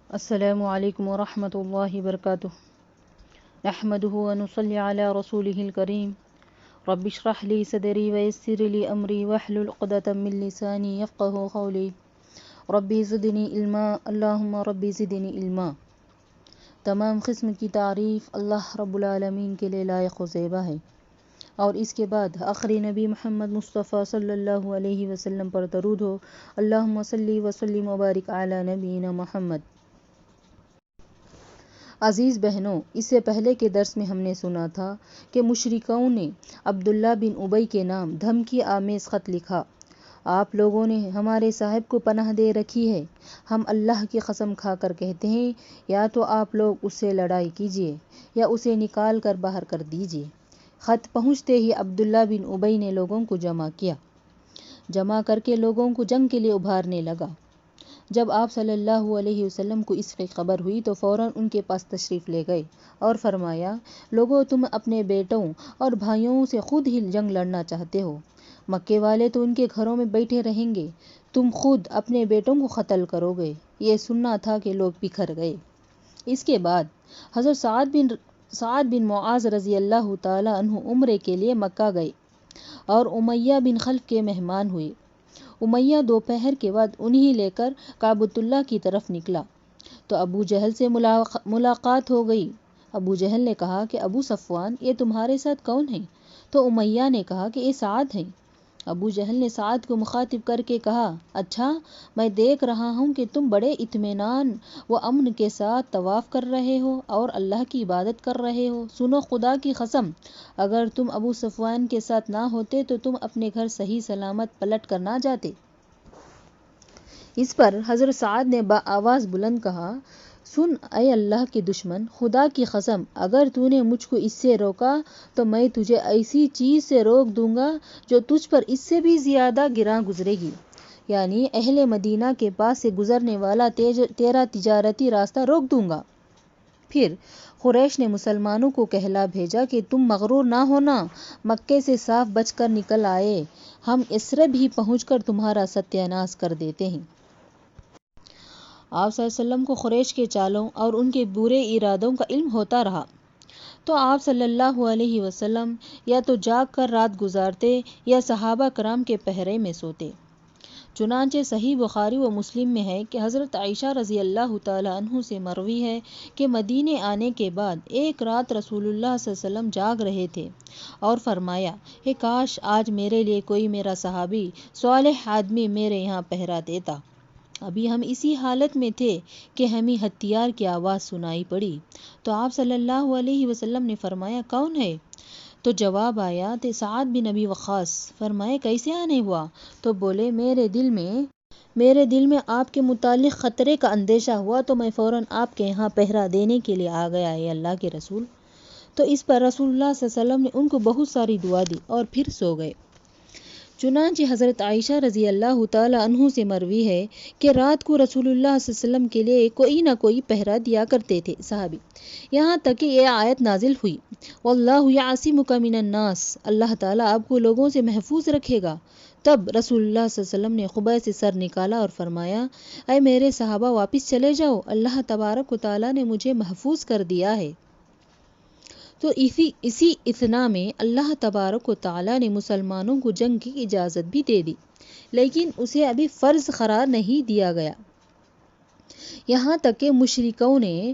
السلام علیکم ورحمۃ اللہ وبرکاتہ۔ نحمدہ ونصلی علی رسولہ الکریم۔ رب اشرح لی صدری ویسر لی امری واحلل عقدۃ من لسانی یفقہوا قولی۔ ربی زدنی علما، اللہم ربی زدنی علما۔ تمام قسم کی تعریف اللہ رب العالمین کے لیے لائق و زیبا ہے، اور اس کے بعد آخری نبی محمد مصطفیٰ صلی اللہ علیہ وسلم پر درود ہو۔ اللہم صلی وسلم وبارک علی نبینا محمد۔ عزیز بہنوں، اس سے پہلے کے درس میں ہم نے سنا تھا کہ مشرکوں نے عبداللہ بن ابی کے نام دھمکی آمیز خط لکھا۔ آپ لوگوں نے ہمارے صاحب کو پناہ دے رکھی ہے، ہم اللہ کی قسم کھا کر کہتے ہیں یا تو آپ لوگ اس سے لڑائی کیجیے یا اسے نکال کر باہر کر دیجیے۔ خط پہنچتے ہی عبداللہ بن ابی نے لوگوں کو جمع کر کے لوگوں کو جنگ کے لیے ابھارنے لگا۔ جب آپ صلی اللہ علیہ وسلم کو اس کی خبر ہوئی تو فوراً ان کے پاس تشریف لے گئے اور فرمایا، لوگوں، تم اپنے بیٹوں اور بھائیوں سے خود ہی جنگ لڑنا چاہتے ہو؟ مکے والے تو ان کے گھروں میں بیٹھے رہیں گے، تم خود اپنے بیٹوں کو قتل کرو گے۔ یہ سننا تھا کہ لوگ بکھر گئے۔ اس کے بعد حضرت سعد بن معاذ رضی اللہ تعالی عنہ عمرے کے لیے مکہ گئے اور امیہ بن خلف کے مہمان ہوئے۔ امیہ دوپہر کے بعد انہیں لے کر کعبۃ اللہ کی طرف نکلا تو ابو جہل سے ملاقات ہو گئی۔ ابو جہل نے کہا کہ ابو صفوان، یہ تمہارے ساتھ کون ہیں؟ تو امیہ نے کہا کہ یہ سعد ہیں۔ ابو جہل نے سعد کو مخاطب کر کے کہا، اچھا، میں دیکھ رہا ہوں کہ تم بڑے اطمینان و امن کے ساتھ طواف کر رہے ہو اور اللہ کی عبادت کر رہے ہو۔ سنو، خدا کی قسم، اگر تم ابو صفوان کے ساتھ نہ ہوتے تو تم اپنے گھر صحیح سلامت پلٹ کر نہ جاتے۔ اس پر حضرت سعد نے بآواز بلند کہا، سن اے اللہ کے دشمن، خدا کی قسم، اگر تو نے مجھ کو اس سے روکا تو میں تجھے ایسی چیز سے روک دوں گا جو تجھ پر اس سے بھی زیادہ گراں گزرے گی، یعنی اہل مدینہ کے پاس سے گزرنے والا تیرا تجارتی راستہ روک دوں گا۔ پھر قریش نے مسلمانوں کو کہلا بھیجا کہ تم مغرور نہ ہونا، مکے سے صاف بچ کر نکل آئے، ہم یثرب ہی پہنچ کر تمہارا ستیہ ناش کر دیتے ہیں۔ آپ صلی اللہ علیہ وسلم کو قریش کے چالوں اور ان کے برے ارادوں کا علم ہوتا رہا، تو آپ صلی اللہ علیہ وسلم یا تو جاگ کر رات گزارتے یا صحابہ کرام کے پہرے میں سوتے۔ چنانچہ صحیح بخاری و مسلم میں ہے کہ حضرت عائشہ رضی اللہ تعالی عنہ سے مروی ہے کہ مدینے آنے کے بعد ایک رات رسول اللہ صلی اللہ علیہ وسلم جاگ رہے تھے اور فرمایا، کہ کاش آج میرے لیے کوئی میرا صحابی صالح آدمی میرے یہاں پہرا دیتا۔ ابھی ہم اسی حالت میں تھے کہ ہمیں ہتھیار کی آواز سنائی پڑی، تو آپ صلی اللہ علیہ وسلم نے فرمایا، کون ہے؟ تو جواب آیا، سعد بن ابی وقاص۔ فرمائے، کیسے آنے ہوا؟ تو بولے، میرے دل میں آپ کے متعلق خطرے کا اندیشہ ہوا تو میں فوراً آپ کے یہاں پہرا دینے کے لیے آ گیا ہے اللہ کے رسول۔ تو اس پر رسول اللہ صلی اللہ علیہ وسلم نے ان کو بہت ساری دعا دی اور پھر سو گئے۔ چنانچہ حضرت عائشہ رضی اللہ تعالی عنہ سے مروی ہے کہ رات کو رسول اللہ صلی اللہ علیہ وسلم کے لیے کوئی نہ کوئی پہرا دیا کرتے تھے صحابی، یہاں تک کہ یہ آیت نازل ہوئی، واللہ یعصمک من الناس، اللہ تعالیٰ آپ کو لوگوں سے محفوظ رکھے گا۔ تب رسول اللہ صلی اللہ علیہ وسلم نے قبا سے سر نکالا اور فرمایا، اے میرے صحابہ، واپس چلے جاؤ، اللہ تبارک و تعالیٰ نے مجھے محفوظ کر دیا ہے۔ تو اسی اثنا میں اللہ تبارک و تعالیٰ نے مسلمانوں کو جنگ کی اجازت بھی دے دی، لیکن اسے ابھی فرض قرار نہیں دیا گیا۔ یہاں تک کہ مشرکوں نے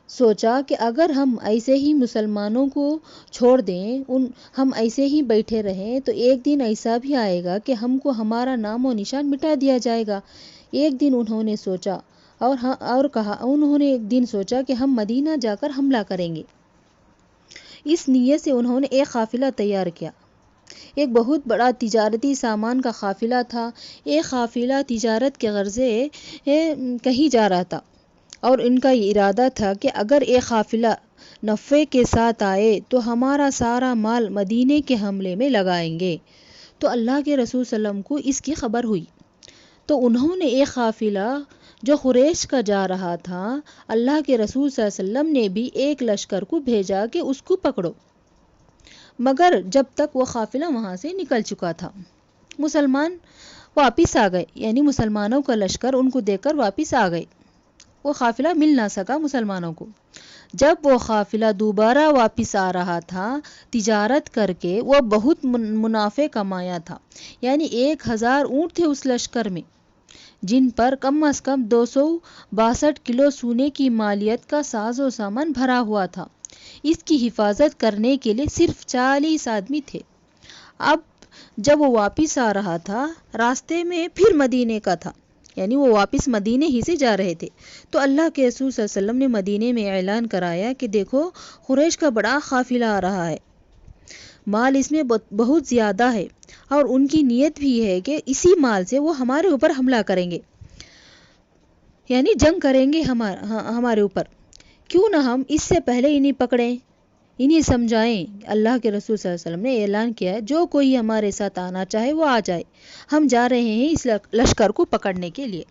سوچا کہ اگر ہم ایسے ہی مسلمانوں کو چھوڑ دیں، ہم ایسے ہی بیٹھے رہیں تو ایک دن ایسا بھی آئے گا کہ ہم کو ہمارا نام و نشان مٹا دیا جائے گا۔ ایک دن انہوں نے سوچا کہ ہم مدینہ جا کر حملہ کریں گے۔ اس نیت سے انہوں نے ایک قافلہ تیار کیا۔ ایک بہت بڑا تجارتی سامان کا قافلہ تھا۔ ایک قافلہ تجارت کے غرضے کہیں جا رہا تھا اور ان کا یہ ارادہ تھا کہ اگر ایک قافلہ نفع کے ساتھ آئے تو ہمارا سارا مال مدینے کے حملے میں لگائیں گے۔ تو اللہ کے رسول صلی اللہ علیہ وسلم کو اس کی خبر ہوئی، تو انہوں نے ایک قافلہ جو قریش کا جا رہا تھا، اللہ کے رسول صلی اللہ علیہ وسلم نے بھی ایک لشکر کو بھیجا کہ اس کو پکڑو، مگر جب تک وہ قافلہ وہاں سے نکل چکا تھا، مسلمان واپس آ گئے، یعنی مسلمانوں کا لشکر ان کو دیکھ کر واپس آ گئے۔ وہ قافلہ مل نہ سکا مسلمانوں کو۔ جب وہ قافلہ دوبارہ واپس آ رہا تھا تجارت کر کے وہ بہت منافع کمایا تھا، یعنی 1000 اونٹ تھے اس لشکر میں، جن پر کم از کم 262 کلو سونے کی مالیت کا ساز و سامان بھرا ہوا تھا۔ اس کی حفاظت کرنے کے لیے صرف 40 آدمی تھے۔ اب جب وہ واپس آ رہا تھا راستے میں پھر مدینے کا تھا، یعنی وہ واپس مدینے ہی سے جا رہے تھے، تو اللہ کے رسول صلی اللہ علیہ وسلم نے مدینے میں اعلان کرایا کہ دیکھو قریش کا بڑا قافلہ آ رہا ہے، مال اس میں بہت زیادہ ہے، اور ان کی نیت بھی ہے کہ اسی مال سے وہ ہمارے اوپر حملہ کریں گے، یعنی جنگ کریں گے ہمارے اوپر، کیوں نہ ہم اس سے پہلے انہیں پکڑیں، انہیں سمجھائیں۔ اللہ کے رسول صلی اللہ علیہ وسلم نے اعلان کیا ہے جو کوئی ہمارے ساتھ آنا چاہے وہ آ جائے، ہم جا رہے ہیں اس لشکر کو پکڑنے کے لیے۔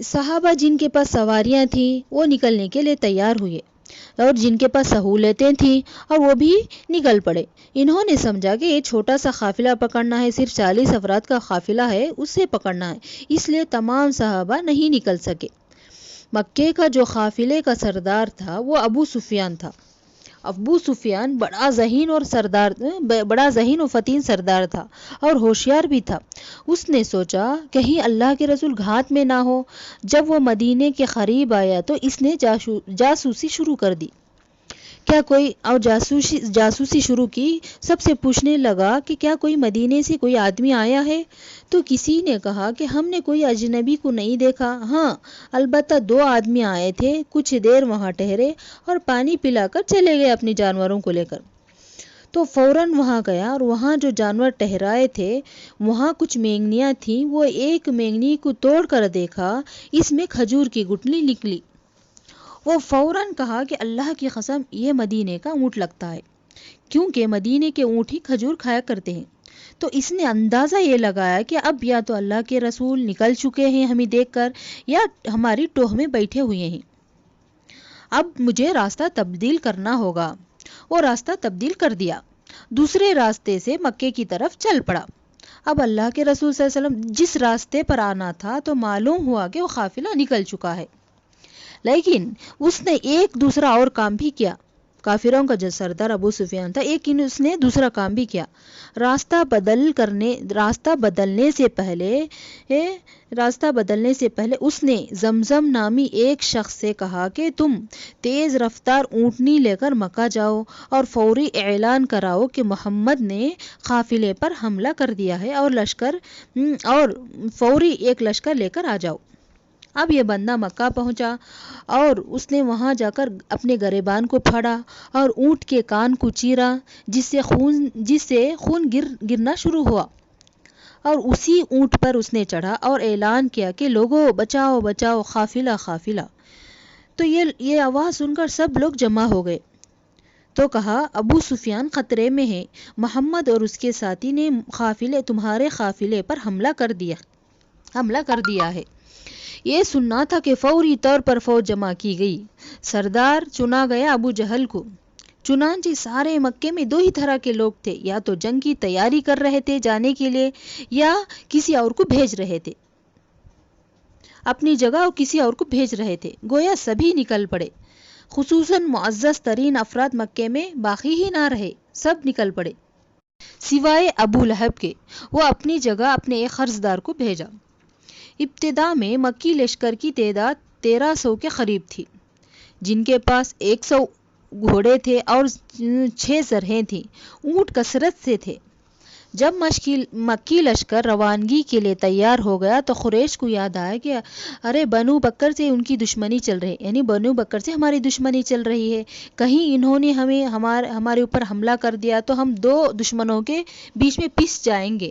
صحابہ جن کے پاس سواریاں تھیں وہ نکلنے کے لیے تیار ہوئے، اور جن کے پاس سہولتیں تھیں اور وہ بھی نکل پڑے۔ انہوں نے سمجھا کہ یہ چھوٹا سا قافلہ پکڑنا ہے، صرف 40 افراد کا قافلہ ہے، اسے پکڑنا ہے، اس لیے تمام صحابہ نہیں نکل سکے۔ مکے کا جو قافلے کا سردار تھا وہ ابو سفیان تھا۔ ابو سفیان بڑا ذہین و فطن سردار تھا اور ہوشیار بھی تھا۔ اس نے سوچا کہیں اللہ کے رسول گھات میں نہ ہو۔ جب وہ مدینے کے قریب آیا تو اس نے جاسوسی شروع کر دی، جاسوسی شروع کی، سب سے پوچھنے لگا کہ کیا کوئی مدینے سے کوئی آدمی آیا ہے؟ تو کسی نے کہا کہ ہم نے کوئی اجنبی کو نہیں دیکھا، ہاں البتہ 2 آدمی آئے تھے، کچھ دیر وہاں ٹھہرے اور پانی پلا کر چلے گئے اپنے جانوروں کو لے کر۔ تو فوراً وہاں گیا اور وہاں جو جانور ٹھہرائے تھے وہاں کچھ مینگنیاں تھیں، وہ ایک مینگنی کو توڑ کر دیکھا، اس میں کھجور کی گٹلی نکلی۔ وہ فوراً کہا کہ اللہ کی قسم یہ مدینے کا اونٹ لگتا ہے، کیونکہ مدینے کے اونٹ ہی کھجور کھایا کرتے ہیں۔ تو اس نے اندازہ یہ لگایا کہ اب یا تو اللہ کے رسول نکل چکے ہیں ہمیں دیکھ کر، یا ہماری ٹوہ میں بیٹھے ہوئے ہیں، اب مجھے راستہ تبدیل کرنا ہوگا۔ وہ راستہ تبدیل کر دیا، دوسرے راستے سے مکے کی طرف چل پڑا۔ اب اللہ کے رسول صلی اللہ علیہ وسلم جس راستے پر آنا تھا تو معلوم ہوا کہ وہ قافلہ نکل چکا ہے، لیکن اس نے ایک دوسرا اور کام بھی کیا۔ کافروں کا جو سردار ابو سفیان تھا، اس نے دوسرا کام بھی کیا۔ راستہ بدلنے سے پہلے اس نے زمزم نامی ایک شخص سے کہا کہ تم تیز رفتار اونٹنی لے کر مکہ جاؤ اور فوری اعلان کراؤ کہ محمد نے قافلے پر حملہ کر دیا ہے، اور فوری ایک لشکر لے کر آ جاؤ۔ اب یہ بندہ مکہ پہنچا اور اس نے وہاں جا کر اپنے گریبان کو پھاڑا اور اونٹ کے کان کو چیرا، جس سے خون گرنا شروع ہوا، اور اسی اونٹ پر اس نے چڑھا اور اعلان کیا کہ لوگوں بچاؤ بچاؤ، قافلہ قافلہ۔ تو یہ آواز سن کر سب لوگ جمع ہو گئے، تو کہا ابو سفیان خطرے میں ہے، محمد اور اس کے ساتھی نے تمہارے قافلے پر حملہ کر دیا ہے۔ یہ سننا تھا کہ فوری طور پر فوج جمع کی گئی، سردار چنا گیا ابو جہل کو۔ چنانچہ سارے مکے میں 2 ہی طرح کے لوگ تھے، یا تو جنگ کی تیاری کر رہے تھے جانے کے لیے، یا کسی اور کو بھیج رہے تھے اپنی جگہ، اور کسی اور کو بھیج رہے تھے، گویا سبھی نکل پڑے۔ خصوصاً معزز ترین افراد مکے میں باقی ہی نہ رہے، سب نکل پڑے سوائے ابو لہب کے۔ وہ اپنی جگہ اپنے ایک قرضدار کو بھیجا۔ ابتدا میں مکی لشکر کی تعداد 1300 کے قریب تھی، جن کے پاس 100 گھوڑے تھے اور 6 زرہیں تھیں، اونٹ کثرت سے تھے۔ جب مکی لشکر روانگی کے لیے تیار ہو گیا تو قریش کو یاد آیا کہ ارے بنو بکر سے ان کی دشمنی چل رہی ہے، یعنی بنو بکر سے ہماری دشمنی چل رہی ہے، کہیں انہوں نے ہمارے اوپر حملہ کر دیا تو ہم 2 دشمنوں کے بیچ میں پس جائیں گے۔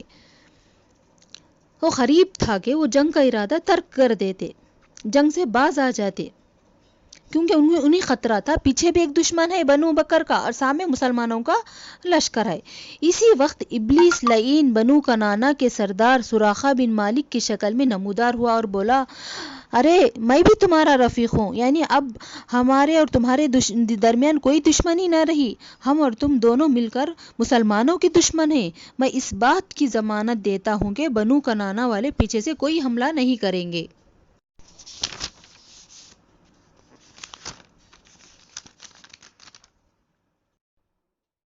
وہ قریب تھا کہ وہ جنگ کا ارادہ ترک کر دیتے، جنگ سے باز آ جاتے، کیونکہ انہیں خطرہ تھا پیچھے بھی ایک دشمن ہے بنو بکر کا اور سامنے مسلمانوں کا لشکر ہے۔ اسی وقت ابلیس لعین بنو کنانہ کے سردار سراقہ بن مالک کی شکل میں نمودار ہوا اور بولا، ارے میں بھی تمہارا رفیق ہوں، یعنی اب ہمارے اور تمہارے درمیان کوئی دشمنی نہ رہی، ہم اور تم دونوں مل کر مسلمانوں کے دشمن ہیں۔ میں اس بات کی ضمانت دیتا ہوں کہ بنو کنانہ والے پیچھے سے کوئی حملہ نہیں کریں گے۔